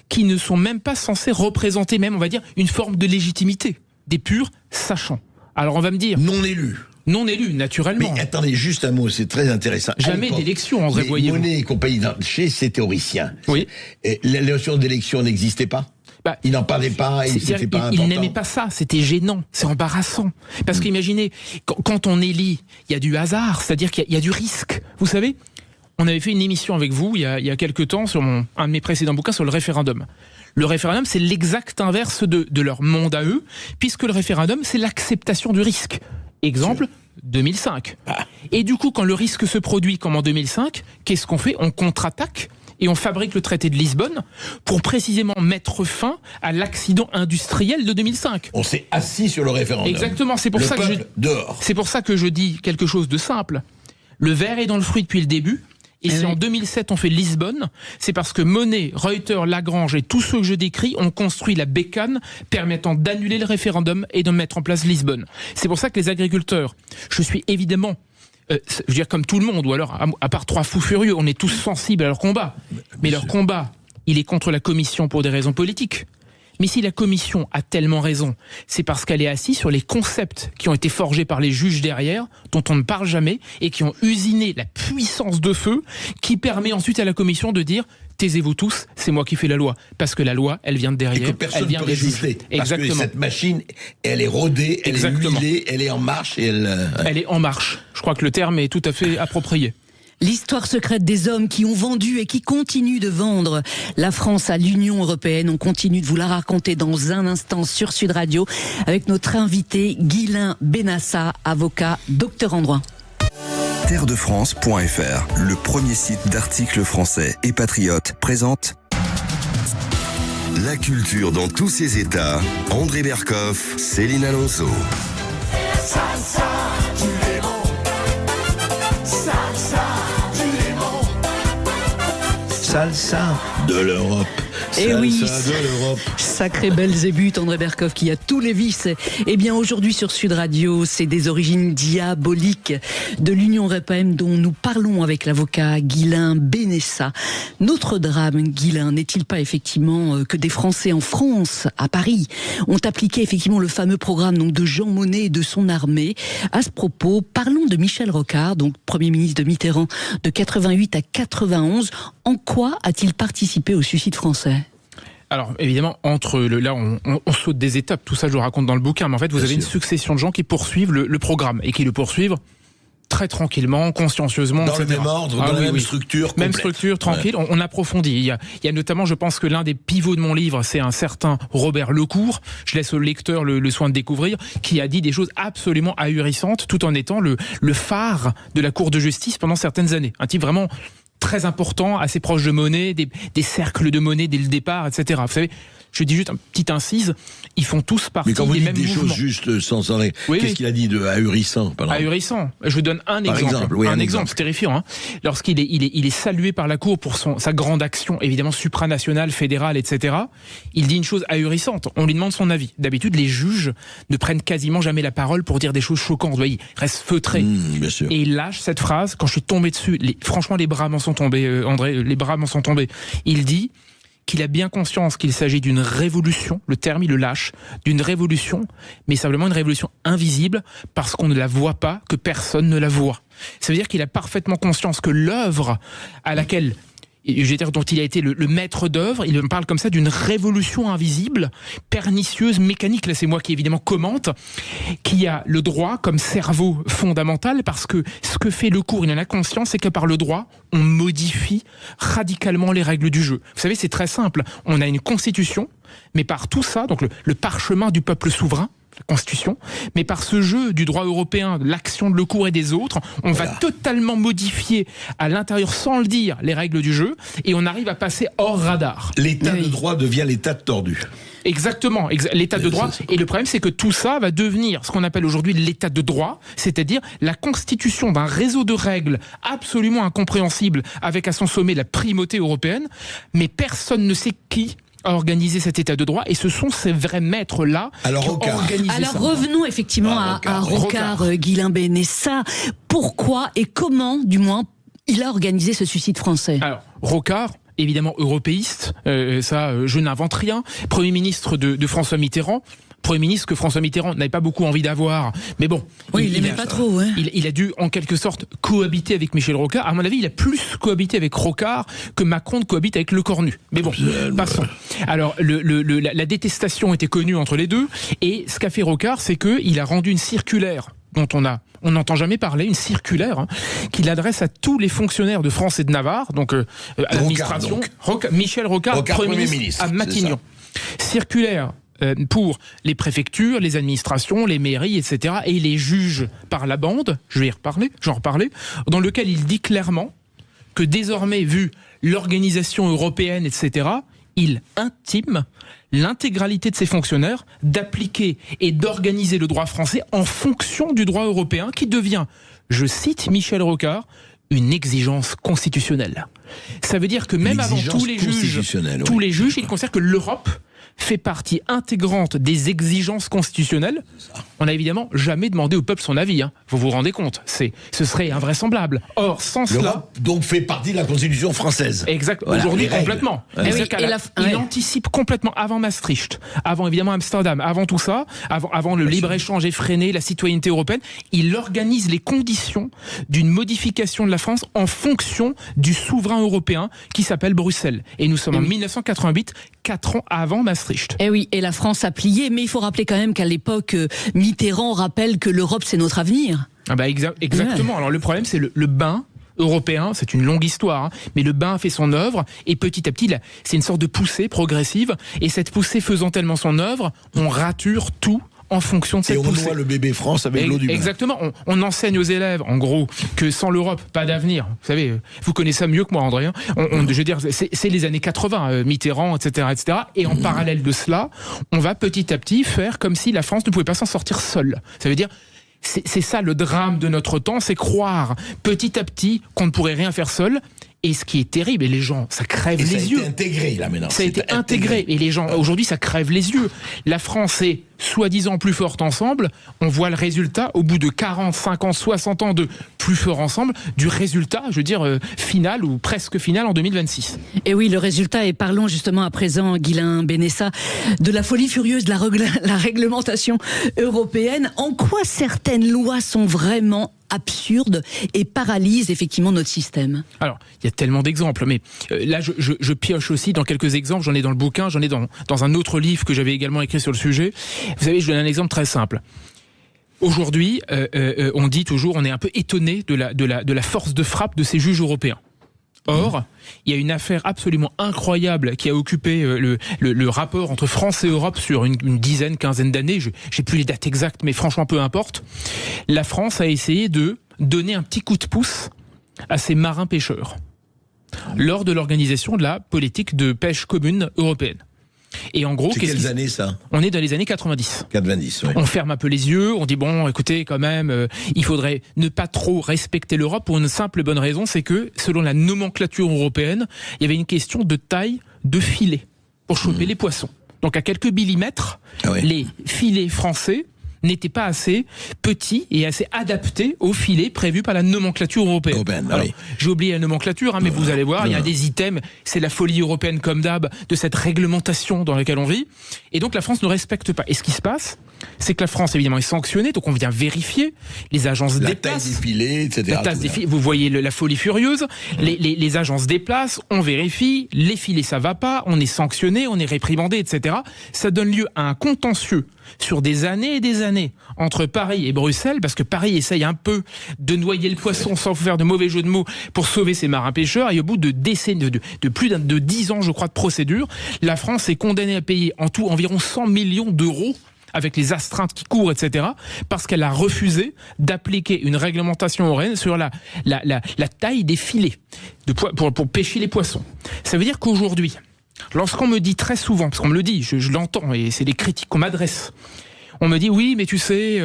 qui ne sont même pas censés représenter même, on va dire, une forme de légitimité. Des purs sachants. Alors on va me dire... Non élus. Non élus, naturellement. Mais attendez, juste un mot, c'est très intéressant. Jamais d'élection, André, voyez-vous. Monnet et compagnie, chez ces théoriciens, oui. La notion d'élection n'existait pas ? Il n'en parlait pas, c'était pas important. Il n'aimait pas ça, c'était gênant, c'est embarrassant. Parce qu'imaginez, quand on élit, il y a du hasard, c'est-à-dire qu'il y a du risque. Vous savez, on avait fait une émission avec vous il y a quelques temps sur un de mes précédents bouquins sur le référendum. Le référendum, c'est l'exact inverse de leur monde à eux, puisque le référendum, c'est l'acceptation du risque. Exemple, 2005. Et du coup, quand le risque se produit comme en 2005, qu'est-ce qu'on fait ? On contre-attaque et on fabrique le traité de Lisbonne pour précisément mettre fin à l'accident industriel de 2005. On s'est assis sur le référendum. Exactement, c'est pour ça que je dis quelque chose de simple. Le ver est dans le fruit depuis le début. Et si en 2007 on fait Lisbonne, c'est parce que Monnet, Reuter, Lagrange et tous ceux que je décris ont construit la bécane permettant d'annuler le référendum et de mettre en place Lisbonne. C'est pour ça que les agriculteurs, je suis évidemment, je veux dire comme tout le monde, ou alors à part 3 fous furieux, on est tous sensibles à leur combat. Mais leur combat, il est contre la Commission pour des raisons politiques. Mais si la Commission a tellement raison, c'est parce qu'elle est assise sur les concepts qui ont été forgés par les juges derrière, dont on ne parle jamais, et qui ont usiné la puissance de feu, qui permet ensuite à la Commission de dire « taisez-vous tous, c'est moi qui fais la loi ». Parce que la loi, elle vient de derrière, elle vient des juges. Parce que cette machine, elle est rodée, elle est huilée, elle est en marche. Elle est en marche. Je crois que le terme est tout à fait approprié. L'histoire secrète des hommes qui ont vendu et qui continuent de vendre la France à l'Union européenne. On continue de vous la raconter dans un instant sur Sud Radio avec notre invité Guilain Benassa, avocat, docteur en droit. Terredefrance.fr, le premier site d'articles français et patriotes, présente la culture dans tous ses états. André Berkoff, Céline Alonso. Salsa de l'Europe. Et oui, de l'Europe. Sacré Belzébuth, André Berkoff qui a tous les vices. Eh bien aujourd'hui sur Sud Radio, c'est des origines diaboliques de l'Union européenne dont nous parlons avec l'avocat Guilain Benassa. Notre drame, Guilain, n'est-il pas effectivement que des Français en France, à Paris, ont appliqué effectivement le fameux programme donc de Jean Monnet et de son armée. À ce propos, parlons de Michel Rocard, donc Premier ministre de Mitterrand de 88 à 91. En quoi a-t-il participé au suicide français ? Alors évidemment, là on saute des étapes, tout ça je le raconte dans le bouquin, mais en fait vous avez une succession de gens qui poursuivent le programme et qui le poursuivent très tranquillement, consciencieusement, dans etc. le même ordre, dans la même structure complète. Même structure, tranquille, ouais. On approfondit. Il y a notamment, je pense que l'un des pivots de mon livre, c'est un certain Robert Lecourt, je laisse au lecteur le soin de découvrir, qui a dit des choses absolument ahurissantes, tout en étant le phare de la Cour de justice pendant certaines années. Un type vraiment très important, assez proche de Monnet, des cercles de Monnet dès le départ, etc. Vous savez, je dis juste un petit incise, ils font tous partie des mêmes mouvements. Mais quand vous dites des choses juste sans arrêt, qu'est-ce qu'il a dit de ahurissant? Ahurissant. Je vous donne un exemple. Un exemple, c'est terrifiant. Hein. Lorsqu'il est salué par la Cour pour sa grande action, évidemment supranationale, fédérale, etc., il dit une chose ahurissante. On lui demande son avis. D'habitude, les juges ne prennent quasiment jamais la parole pour dire des choses choquantes. Vous voyez, ils restent feutrés. Bien sûr. Et il lâche cette phrase. Quand je suis tombé dessus, franchement, les bras m'en sont tombés, André, les bras m'en sont tombés. Il dit qu'il a bien conscience qu'il s'agit d'une révolution, le terme il le lâche, d'une révolution, mais simplement une révolution invisible parce qu'on ne la voit pas, que personne ne la voit. Ça veut dire qu'il a parfaitement conscience que l'œuvre à laquelle, dont il a été le maître d'œuvre, il me parle comme ça d'une révolution invisible, pernicieuse, mécanique, là c'est moi qui évidemment commente, qui a le droit comme cerveau fondamental, parce que ce que fait le cours, il en a conscience, c'est que par le droit, on modifie radicalement les règles du jeu. Vous savez, c'est très simple, on a une constitution, mais par tout ça, donc le parchemin du peuple souverain, la Constitution, mais par ce jeu du droit européen, l'action de Lecourt et des autres, on va totalement modifier à l'intérieur, sans le dire, les règles du jeu, et on arrive à passer hors radar. L'état de droit devient l'état de tordu. Exactement, l'état de droit. Et le problème, c'est que tout ça va devenir ce qu'on appelle aujourd'hui l'état de droit, c'est-à-dire la constitution d'un réseau de règles absolument incompréhensible, avec à son sommet la primauté européenne, mais personne ne sait qui a organisé cet état de droit, et ce sont ces vrais maîtres-là qui ont organisé ça. Alors revenons effectivement à Rocard, Guilain Benassa. Pourquoi et comment, du moins, il a organisé ce suicide français? Alors, Rocard, évidemment européiste, je n'invente rien, Premier ministre de François Mitterrand, Premier ministre que François Mitterrand n'avait pas beaucoup envie d'avoir, mais bon. Oui, il l'aimait pas trop. Hein. Il a dû, en quelque sorte, cohabiter avec Michel Rocard. À mon avis, il a plus cohabité avec Rocard que Macron cohabite avec Le Cornu. Mais bon, passons. Alors, la détestation était connue entre les deux, et ce qu'a fait Rocard, c'est qu'il a rendu une circulaire dont on n'entend jamais parler, une circulaire qu'il adresse à tous les fonctionnaires de France et de Navarre, donc à l'administration. Michel Rocard, Premier ministre à Matignon. Circulaire pour les préfectures, les administrations, les mairies, etc. et les juges par la bande, j'en reparler, dans lequel il dit clairement que désormais, vu l'organisation européenne, etc., il intime l'intégralité de ses fonctionnaires d'appliquer et d'organiser le droit français en fonction du droit européen qui devient, je cite Michel Rocard, une exigence constitutionnelle. Ça veut dire que même avant tous les juges, ils considèrent que l'Europe fait partie intégrante des exigences constitutionnelles. On n'a évidemment jamais demandé au peuple son avis. Vous vous rendez compte, ce serait invraisemblable. Or, sans cela... L'Europe donc fait partie de la Constitution française. Exact. Voilà, aujourd'hui, complètement. Il anticipe complètement avant Maastricht, avant évidemment Amsterdam, avant tout ça, avant le libre-échange effréné, la citoyenneté européenne, il organise les conditions d'une modification de la France en fonction du souverain européen qui s'appelle Bruxelles. Et nous sommes en 1988, 4 ans avant Maastricht. Et oui, et la France a plié, mais il faut rappeler quand même qu'à l'époque, Mitterrand rappelle que l'Europe c'est notre avenir. Exactement. Ouais. Alors le problème, c'est le bain européen, c'est une longue histoire, hein, mais le bain fait son œuvre, et petit à petit, là, c'est une sorte de poussée progressive, et cette poussée faisant tellement son œuvre, on rature tout en fonction de cette poussée. Et on noie le bébé France avec l'eau du bain. Exactement. On enseigne aux élèves, en gros, que sans l'Europe, pas d'avenir. Vous savez, vous connaissez ça mieux que moi, André. Hein. Je veux dire, c'est les années 80, Mitterrand, etc., etc. Et en parallèle de cela, on va petit à petit faire comme si la France ne pouvait pas s'en sortir seule. Ça veut dire, c'est ça le drame de notre temps, c'est croire petit à petit qu'on ne pourrait rien faire seul. Et ce qui est terrible, et les gens, ça crève les yeux. Ça a été intégré, là, maintenant. Ça a été intégré. Et les gens, aujourd'hui, ça crève les yeux. La France est soi-disant plus forte ensemble. On voit le résultat, au bout de 40, 50, 60 ans de plus fort ensemble, du résultat, je veux dire, final ou presque final en 2026. Et oui, le résultat, et parlons justement à présent, Guilain Benessa, de la folie furieuse de la réglementation européenne. En quoi certaines lois sont vraiment absurdes et paralysent effectivement notre système? Alors, il y a tellement d'exemples, mais là, je pioche aussi dans quelques exemples. J'en ai dans le bouquin, j'en ai dans un autre livre que j'avais également écrit sur le sujet. Vous savez, je donne un exemple très simple. Aujourd'hui, on dit toujours, on est un peu étonné de la force de frappe de ces juges européens. Or, il y a une affaire absolument incroyable qui a occupé le rapport entre France et Europe sur une dizaine, quinzaine d'années. J'ai plus les dates exactes, mais franchement, peu importe. La France a essayé de donner un petit coup de pouce à ces marins-pêcheurs lors de l'organisation de la politique de pêche commune européenne. Et en gros, c'est quelles années ça? On est dans les années 90. 90, oui. On ferme un peu les yeux, on dit bon, écoutez, quand même, il faudrait ne pas trop respecter l'Europe pour une simple et bonne raison, c'est que selon la nomenclature européenne, il y avait une question de taille de filet pour choper les poissons. Donc à quelques millimètres, les filets français n'étaient pas assez petits et assez adaptés aux filets prévus par la nomenclature européenne. Alors, j'ai oublié la nomenclature, hein, mais vous allez voir, il y a des items, c'est la folie européenne comme d'hab, de cette réglementation dans laquelle on vit, et donc la France ne respecte pas. Et ce qui se passe, c'est que la France, évidemment, est sanctionnée, donc on vient vérifier, les agences déplacent. La taille des filets, etc. La taille des filets, vous voyez la folie furieuse, les agences déplacent, on vérifie, les filets ça va pas, on est sanctionné, on est réprimandé, etc. Ça donne lieu à un contentieux sur des années et des années entre Paris et Bruxelles, parce que Paris essaye un peu de noyer le poisson sans faire de mauvais jeu de mots pour sauver ses marins-pêcheurs, et au bout de décennies, de plus de 10 ans, je crois, de procédure, la France est condamnée à payer en tout environ 100 millions d'euros avec les astreintes qui courent, etc., parce qu'elle a refusé d'appliquer une réglementation européenne sur la taille des filets pour pêcher les poissons. Ça veut dire qu'aujourd'hui, lorsqu'on me dit très souvent, parce qu'on me le dit, je l'entends, et c'est des critiques qu'on m'adresse, on me dit oui, mais tu sais,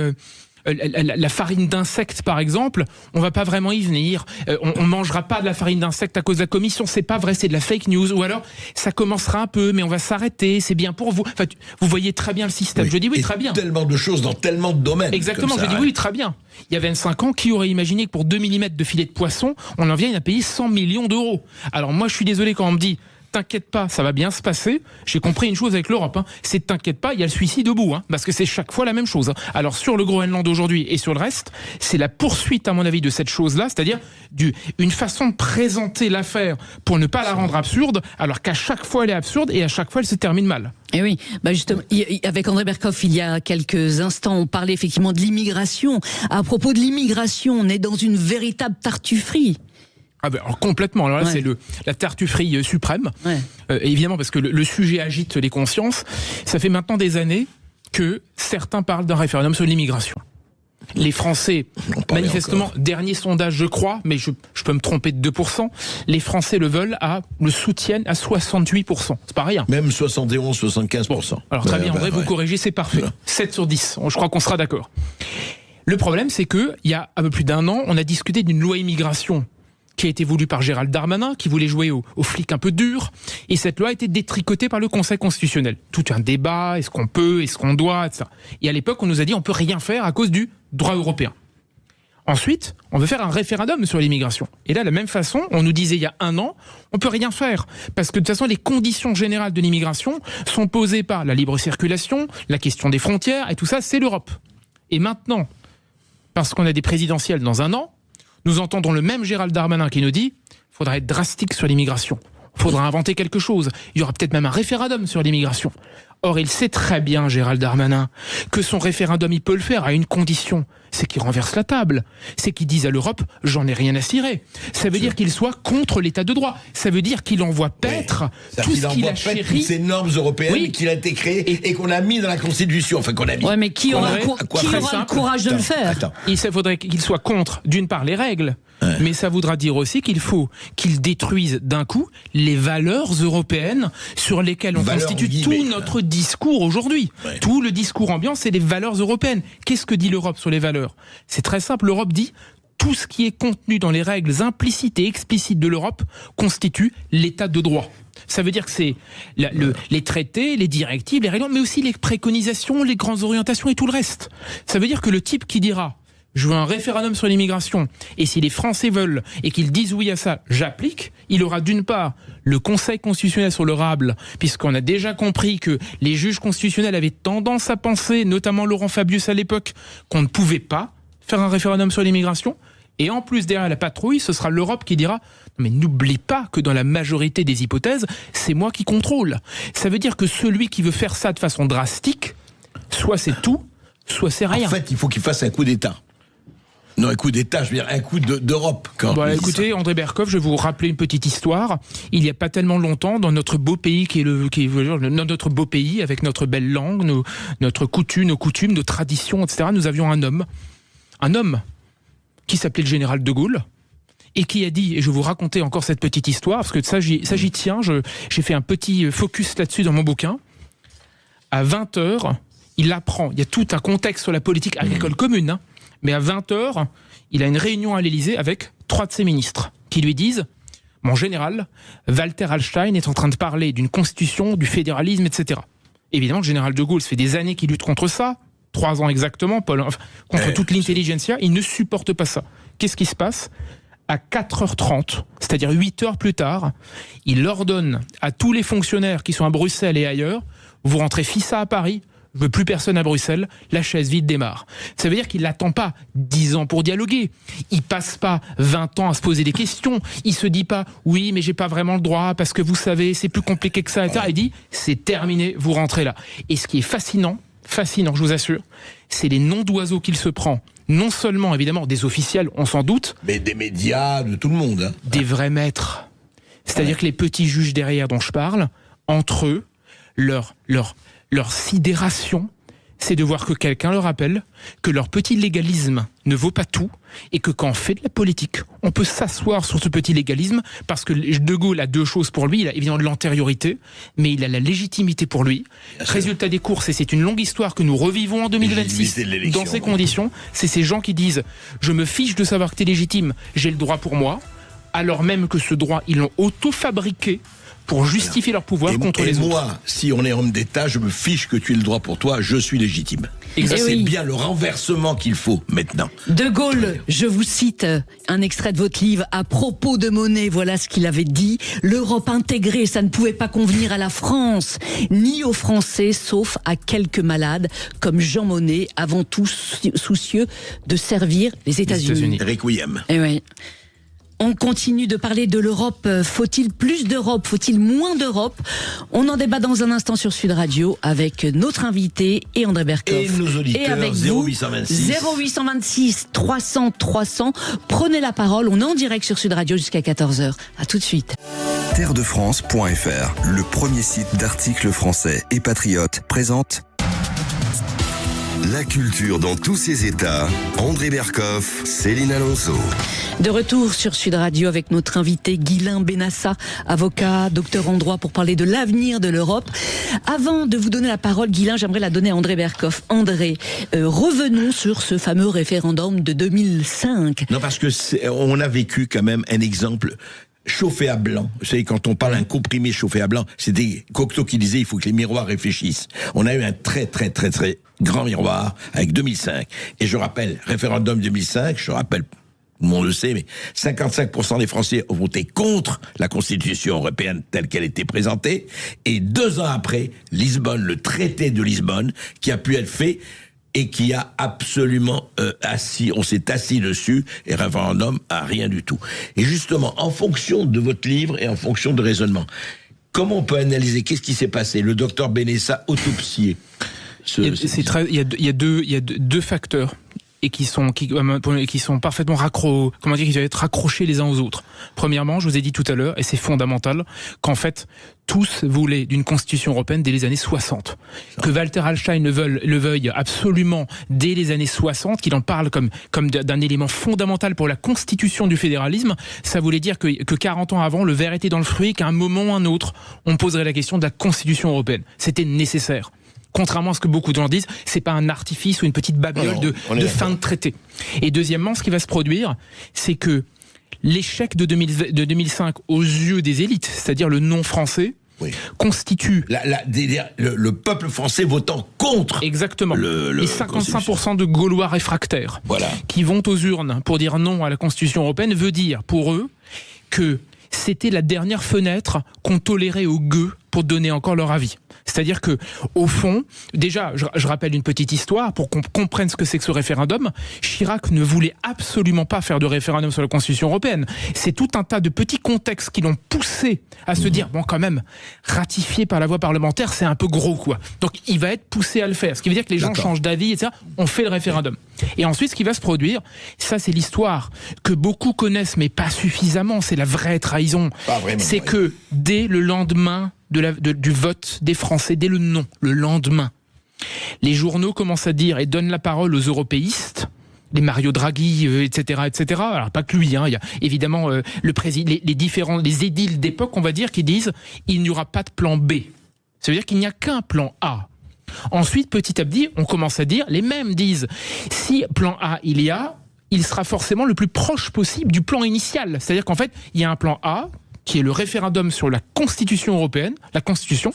la farine d'insectes, par exemple, on va pas vraiment y venir. On mangera pas de la farine d'insectes à cause de la commission. C'est pas vrai, c'est de la fake news. Ou alors, ça commencera un peu, mais on va s'arrêter. C'est bien pour vous. Enfin, vous voyez très bien le système. Je dis oui, très bien. Tellement de choses dans tellement de domaines. Exactement. Je dis oui, très bien. Il y a 25 ans, qui aurait imaginé que pour 2 mm de filet de poisson, on en vienne à payer 100 millions d'euros. Alors moi, je suis désolé quand on me dit t'inquiète pas, ça va bien se passer. J'ai compris une chose avec l'Europe, hein. C'est t'inquiète pas, il y a le suicide au bout, hein, parce que c'est chaque fois la même chose. Hein. Alors sur le Groenland aujourd'hui et sur le reste, c'est la poursuite à mon avis de cette chose-là, c'est-à-dire une façon de présenter l'affaire pour ne pas la rendre absurde, alors qu'à chaque fois elle est absurde et à chaque fois elle se termine mal. Et oui, bah justement, avec André Berkoff, il y a quelques instants, on parlait effectivement de l'immigration. À propos de l'immigration, on est dans une véritable tartufferie. Ah ben, alors complètement. Alors là, c'est la tartufferie suprême. Évidemment, parce que le sujet agite les consciences. Ça fait maintenant des années que certains parlent d'un référendum sur l'immigration. Les Français, manifestement, dernier sondage, je crois, mais je peux me tromper de 2%, les Français le soutiennent à 68%. C'est pas rien. Même 71, 75%. Bon, alors très bien, André, vous corrigez, c'est parfait. 7 sur 10. Je crois qu'on sera d'accord. Le problème, c'est que il y a un peu plus d'un an, on a discuté d'une loi immigration qui a été voulu par Gérald Darmanin, qui voulait jouer aux flics un peu durs, et cette loi a été détricotée par le Conseil constitutionnel. Tout un débat, est-ce qu'on peut, est-ce qu'on doit, etc. Et à l'époque, on nous a dit on peut rien faire à cause du droit européen. Ensuite, on veut faire un référendum sur l'immigration. Et là, de la même façon, on nous disait il y a un an, on peut rien faire, parce que de toute façon, les conditions générales de l'immigration sont posées par la libre circulation, la question des frontières, et tout ça, c'est l'Europe. Et maintenant, parce qu'on a des présidentielles dans un an, nous entendons le même Gérald Darmanin qui nous dit qu'il faudra être drastique sur l'immigration. Il faudra inventer quelque chose. Il y aura peut-être même un référendum sur l'immigration. Or, il sait très bien, Gérald Darmanin, que son référendum, il peut le faire à une condition, c'est qu'il renverse la table. C'est qu'il dise à l'Europe, j'en ai rien à cirer. Ça veut dire qu'il soit contre l'état de droit. Ça veut dire qu'il envoie paître tout ce qu'il a chéri. Toutes ces normes européennes qu'il a été créé et qu'on a mis dans la Constitution. Enfin, qu'on a mis. Ouais, mais qui aura le courage de le faire? Il faudrait qu'il soit contre, d'une part, les règles. Mais ça voudra dire aussi qu'il faut qu'il détruise d'un coup les valeurs européennes sur lesquelles on constitue tout notre discours aujourd'hui. Ouais. Tout le discours ambiant, c'est les valeurs européennes. Qu'est-ce que dit l'Europe sur les valeurs? C'est très simple, l'Europe dit tout ce qui est contenu dans les règles implicites et explicites de l'Europe constitue l'état de droit. Ça veut dire que c'est les traités, les directives, les règlements, mais aussi les préconisations, les grandes orientations et tout le reste. Ça veut dire que le type qui dira je veux un référendum sur l'immigration, et si les Français veulent, et qu'ils disent oui à ça, j'applique, il aura d'une part le Conseil constitutionnel sur le rable, puisqu'on a déjà compris que les juges constitutionnels avaient tendance à penser, notamment Laurent Fabius à l'époque, qu'on ne pouvait pas faire un référendum sur l'immigration, et en plus derrière la patrouille, ce sera l'Europe qui dira mais n'oublie pas que dans la majorité des hypothèses, c'est moi qui contrôle. Ça veut dire que celui qui veut faire ça de façon drastique, soit c'est tout, soit c'est rien. En fait, il faut qu'il fasse un coup d'État. Non, un coup d'État, je veux dire un coup d'Europe. Écoutez, André Berkoff, je vais vous rappeler une petite histoire. Il n'y a pas tellement longtemps, dans notre beau pays notre beau pays, avec notre belle langue, nos coutumes, nos traditions, etc., nous avions un homme qui s'appelait le général de Gaulle, et qui a dit, et je vais vous raconter encore cette petite histoire, parce que ça j'y tiens, j'ai fait un petit focus là-dessus dans mon bouquin. À 20h, il apprend, il y a tout un contexte sur la politique agricole commune, mais à 20h, il a une réunion à l'Élysée avec 3 de ses ministres qui lui disent « Mon général, Walter Hallstein est en train de parler d'une constitution, du fédéralisme, etc. » Évidemment, le général de Gaulle, ça fait des années qu'il lutte contre ça, 3 ans exactement, contre toute l'intelligentsia, il ne supporte pas ça. Qu'est-ce qui se passe ? À 4h30, c'est-à-dire 8 heures plus tard, il ordonne à tous les fonctionnaires qui sont à Bruxelles et ailleurs « Vous rentrez FISA à Paris ». Je veux plus personne à Bruxelles, la chaise vide démarre. Ça veut dire qu'il n'attend pas 10 ans pour dialoguer. Il passe pas 20 ans à se poser des questions. Il se dit pas, oui, mais j'ai pas vraiment le droit parce que vous savez, c'est plus compliqué que ça, etc. Il dit, c'est terminé, vous rentrez là. Et ce qui est fascinant, je vous assure, c'est les noms d'oiseaux qu'il se prend. Non seulement, évidemment, des officiels, on s'en doute. Mais des médias, de tout le monde. Hein. Des vrais maîtres. C'est-à-dire que les petits juges derrière dont je parle, entre eux, leur sidération, c'est de voir que quelqu'un leur rappelle que leur petit légalisme ne vaut pas tout et que quand on fait de la politique, on peut s'asseoir sur ce petit légalisme parce que De Gaulle a 2 choses pour lui. Il a évidemment de l'antériorité, mais il a la légitimité pour lui. Résultat des courses, et c'est une longue histoire que nous revivons en 2026 dans ces conditions, c'est ces gens qui disent « Je me fiche de savoir que tu es légitime, j'ai le droit pour moi », alors même que ce droit, ils l'ont auto-fabriqué pour justifier leur pouvoir contre les autres. Et moi, si on est homme d'État, je me fiche que tu aies le droit pour toi, je suis légitime. Et c'est bien le renversement qu'il faut maintenant. De Gaulle, je vous cite un extrait de votre livre à propos de Monnet, voilà ce qu'il avait dit. L'Europe intégrée, ça ne pouvait pas convenir à la France, ni aux Français, sauf à quelques malades, comme Jean Monnet, avant tout soucieux de servir les États-Unis. Requiem. Et oui. On continue de parler de l'Europe. Faut-il plus d'Europe? Faut-il moins d'Europe? On en débat dans un instant sur Sud Radio avec notre invité et André Berkoff. Et nos auditeurs, et avec 0826 300 300. Prenez la parole. On est en direct sur Sud Radio jusqu'à 14h. À tout de suite. Terredefrance.fr, le premier site d'articles français et patriotes, présente la culture dans tous ses états. André Berkoff, Céline Alonso. De retour sur Sud Radio avec notre invité Guilain Benassa, avocat, docteur en droit, pour parler de l'avenir de l'Europe. Avant de vous donner la parole, Guilain, j'aimerais la donner à André Berkoff. André, revenons sur ce fameux référendum de 2005. Non, parce que on a vécu quand même un exemple chauffé à blanc. Vous savez, quand on parle d'un comprimé chauffé à blanc, c'était Cocteau qui disait il faut que les miroirs réfléchissent. On a eu un très grand miroir avec 2005. Et je rappelle, référendum 2005, je rappelle, tout le monde le sait, mais 55% des Français ont voté contre la Constitution européenne telle qu'elle était présentée. Et 2 ans après, Lisbonne, le traité de Lisbonne, qui a pu être fait et qui a absolument on s'est assis dessus, et référendum à rien du tout. Et justement, en fonction de votre livre et en fonction de raisonnement, comment on peut analyser? Qu'est-ce qui s'est passé? Le docteur Benessa autopsié. Il y a deux facteurs et qui sont parfaitement qui doivent être raccrochés les uns aux autres. Premièrement, je vous ai dit tout à l'heure, et c'est fondamental, qu'en fait, tous voulaient d'une constitution européenne dès les années 60. Que Walter Hallstein le veuille absolument dès les années 60, qu'il en parle comme d'un élément fondamental pour la constitution du fédéralisme, ça voulait dire que 40 ans avant, le verre était dans le fruit, qu'à un moment ou un autre, on poserait la question de la constitution européenne. C'était nécessaire. Contrairement à ce que beaucoup de gens disent, c'est pas un artifice ou une petite babiole de fin de traité. Et deuxièmement, ce qui va se produire, c'est que l'échec de 2005 aux yeux des élites, c'est-à-dire le non français, constitue le peuple français votant contre. Exactement. Les 55% de Gaulois réfractaires qui vont aux urnes pour dire non à la Constitution européenne veut dire pour eux que c'était la dernière fenêtre qu'on tolérait aux gueux pour donner encore leur avis. C'est-à-dire que, au fond, déjà, je rappelle une petite histoire pour qu'on comprenne ce que c'est que ce référendum. Chirac ne voulait absolument pas faire de référendum sur la Constitution européenne. C'est tout un tas de petits contextes qui l'ont poussé à se dire, bon, quand même, ratifié par la voie parlementaire, c'est un peu gros, quoi. Donc, il va être poussé à le faire. Ce qui veut dire que les gens changent d'avis, etc. On fait le référendum. Et ensuite, ce qui va se produire, ça, c'est l'histoire que beaucoup connaissent, mais pas suffisamment. C'est la vraie trahison. C'est que dès le lendemain du vote des Français, dès le non, le lendemain, les journaux commencent à dire et donnent la parole aux européistes, les Mario Draghi, etc., etc. Alors pas que lui, hein, il y a évidemment le président, les édiles d'époque, on va dire, qui disent il n'y aura pas de plan B. Ça veut dire qu'il n'y a qu'un plan A. Ensuite, petit à petit, on commence à dire, les mêmes disent si plan A il sera forcément le plus proche possible du plan initial. C'est-à-dire qu'en fait, il y a un plan A qui est le référendum sur la Constitution européenne, la Constitution,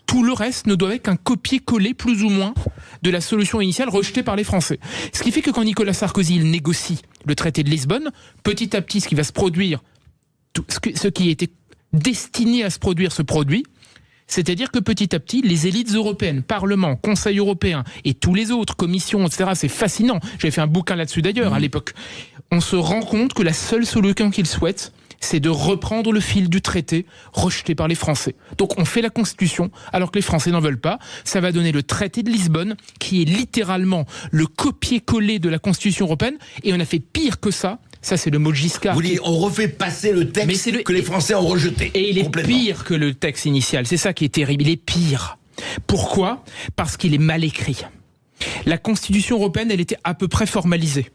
tout le reste ne doit être qu'un copier-coller plus ou moins de la solution initiale rejetée par les Français. Ce qui fait que quand Nicolas Sarkozy il négocie le traité de Lisbonne, petit à petit, ce qui va se produire, ce qui était destiné à se produire se produit, c'est-à-dire que petit à petit, les élites européennes, Parlement, Conseil européen et tous les autres, commissions, etc., c'est fascinant. J'avais fait un bouquin là-dessus d'ailleurs à l'époque. On se rend compte que la seule solution qu'ils souhaitent, c'est de reprendre le fil du traité rejeté par les Français. Donc on fait la Constitution alors que les Français n'en veulent pas. Ça va donner le traité de Lisbonne qui est littéralement le copier-coller de la Constitution européenne et on a fait pire que ça. Ça, c'est le mot de Giscard. Vous dites, on refait passer le texte que les Français ont rejeté. Et il est pire que le texte initial. C'est ça qui est terrible. Il est pire. Pourquoi ? Parce qu'il est mal écrit. La Constitution européenne, elle était à peu près formalisée.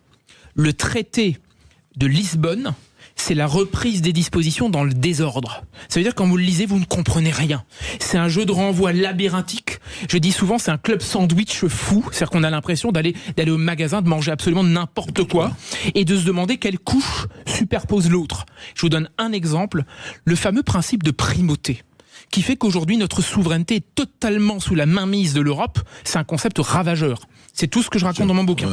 Le traité de Lisbonne, c'est la reprise des dispositions dans le désordre. Ça veut dire que quand vous le lisez, vous ne comprenez rien. C'est un jeu de renvoi labyrinthique. Je dis souvent, c'est un club sandwich fou. C'est-à-dire qu'on a l'impression d'aller au magasin, de manger absolument n'importe quoi et de se demander quelle couche superpose l'autre. Je vous donne un exemple, le fameux principe de primauté, qui fait qu'aujourd'hui, notre souveraineté est totalement sous la mainmise de l'Europe. C'est un concept ravageur. C'est tout ce que je raconte dans mon bouquin.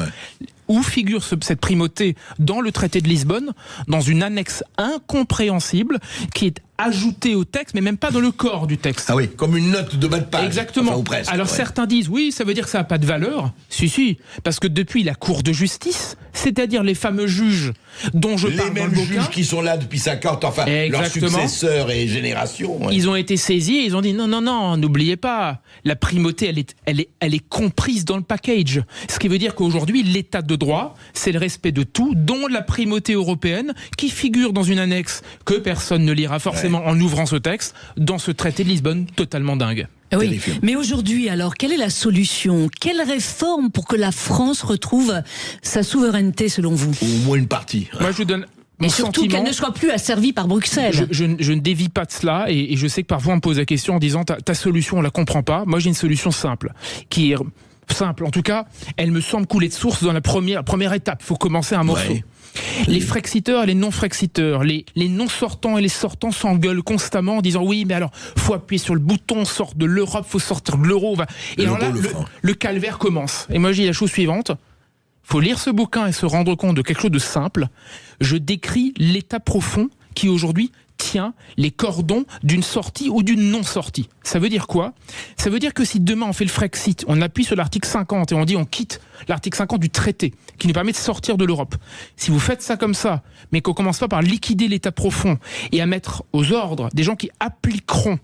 Où figure cette primauté dans le traité de Lisbonne, dans une annexe incompréhensible qui est ajoutée au texte, mais même pas dans le corps du texte. Ah oui, comme une note de bas de page. Exactement. Enfin, ou presque, alors certains disent, oui, ça veut dire que ça n'a pas de valeur. Si, parce que depuis la Cour de justice, c'est-à-dire les fameux juges dont je parle dans le bouquin. Les mêmes juges qui sont là depuis 50 ans, enfin, leurs successeurs et générations. Ouais. Ils ont été saisis et ils ont dit, non, n'oubliez pas, la primauté, elle est comprise dans le package. Ce qui veut dire qu'aujourd'hui, l'état de droit, c'est le respect de tout, dont la primauté européenne, qui figure dans une annexe que personne ne lira forcément en ouvrant ce texte, dans ce traité de Lisbonne totalement dingue. Oui, mais aujourd'hui, alors, quelle est la solution ? Quelle réforme pour que la France retrouve sa souveraineté, selon vous ? Ou au moins une partie. Moi, je vous donne... Et surtout qu'elle ne soit plus asservie par Bruxelles. Je ne dévie pas de cela et je sais que parfois on me pose la question en disant ta solution on la comprend pas. Moi j'ai une solution simple qui est simple. En tout cas, elle me semble couler de source dans la première étape. Il faut commencer un morceau. Ouais. Les frexiteurs et les non-frexiteurs, les non-sortants et les sortants s'engueulent constamment en disant oui, mais alors, faut appuyer sur le bouton, sort de l'Europe, faut sortir de l'euro. Et alors là, le calvaire commence. Et moi, je dis la chose suivante. Faut lire ce bouquin et se rendre compte de quelque chose de simple. Je décris l'état profond qui aujourd'hui tient les cordons d'une sortie ou d'une non-sortie. Ça veut dire quoi ? Ça veut dire que si demain on fait le Frexit, on appuie sur l'article 50 et on dit on quitte l'article 50 du traité qui nous permet de sortir de l'Europe. Si vous faites ça comme ça, mais qu'on commence pas par liquider l'état profond et à mettre aux ordres des gens qui appliqueront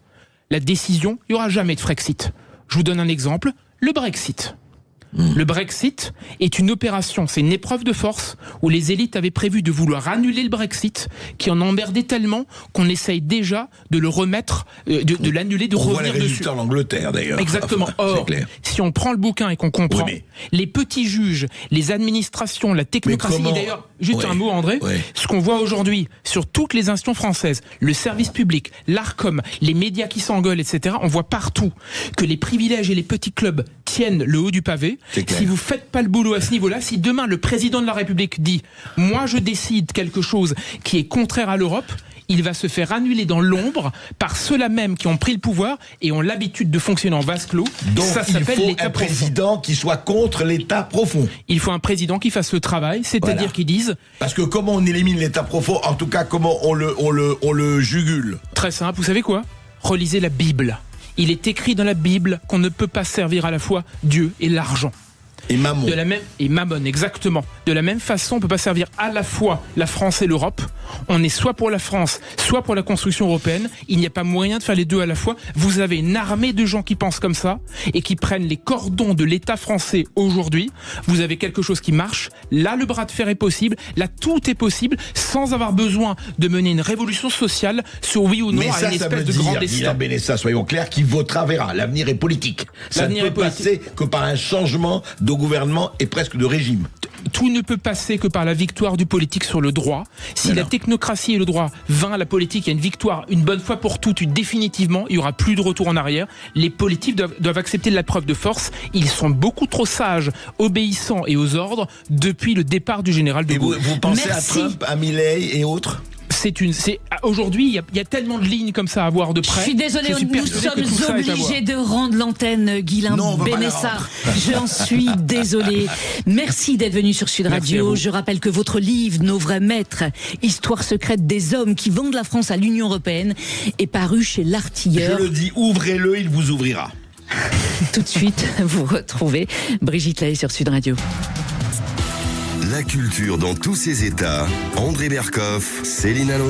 la décision, il n'y aura jamais de Frexit. Je vous donne un exemple, le Brexit. Le Brexit est une opération, c'est une épreuve de force où les élites avaient prévu de vouloir annuler le Brexit, qui en emmerdait tellement qu'on essaye déjà de le remettre, de l'annuler, de revenir dessus. On voit les résultats en Angleterre d'ailleurs. Exactement. Or, si on prend le bouquin et qu'on comprend, les petits juges, les administrations, la technocratie, et d'ailleurs, juste un mot André, ce qu'on voit aujourd'hui sur toutes les institutions françaises, le service public, l'Arcom, les médias qui s'engueulent, etc., on voit partout que les privilèges et les petits clubs tiennent le haut du pavé. Si vous faites pas le boulot à ce niveau-là, si demain le président de la République dit « moi je décide quelque chose qui est contraire à l'Europe », il va se faire annuler dans l'ombre par ceux-là même qui ont pris le pouvoir et ont l'habitude de fonctionner en vase clos. Donc ça s'appelle il faut l'État un président qui soit contre l'État profond. Il faut un président qui fasse le travail, c'est-à-dire qu'ils disent... Parce que comment on élimine l'État profond, en tout cas comment on le jugule? Très simple, vous savez quoi? Relisez la Bible. Il est écrit dans la Bible qu'on ne peut pas servir à la fois Dieu et l'argent. Et Mammon. Et Mammon, exactement. De la même façon, on ne peut pas servir à la fois la France et l'Europe. On est soit pour la France, soit pour la construction européenne. Il n'y a pas moyen de faire les deux à la fois. Vous avez une armée de gens qui pensent comme ça et qui prennent les cordons de l'État français aujourd'hui. Vous avez quelque chose qui marche. Là, le bras de fer est possible. Là, tout est possible sans avoir besoin de mener une révolution sociale sur oui ou non à une espèce de grand destin. Guilain Benessa, soyons clairs, qui votera verra. L'avenir est politique. Ça ne peut passer que par un changement de gouvernement et presque de régime. Tout ne peut passer que par la victoire du politique sur le droit. Si la technocratie et le droit vainc la politique, il y a une victoire une bonne fois pour toutes, définitivement, il n'y aura plus de retour en arrière. Les politiques doivent accepter la preuve de force. Ils sont beaucoup trop sages, obéissants et aux ordres depuis le départ du général de Gaulle. Et vous pensez à Trump, à Milei et autres? Aujourd'hui, il y a tellement de lignes comme ça à voir de près. Je suis désolée, nous sommes obligés de rendre l'antenne, Guilain Benessa. J'en suis désolée. Merci d'être venu sur Sud Radio. Je rappelle que votre livre, Nos vrais maîtres, Histoire secrète des hommes qui vendent la France à l'Union européenne, est paru chez L'Artilleur. Je le dis, ouvrez-le, il vous ouvrira. Tout de suite, vous retrouvez Brigitte Lahaie sur Sud Radio. La culture dans tous ses états. André Berkoff, Céline Allo.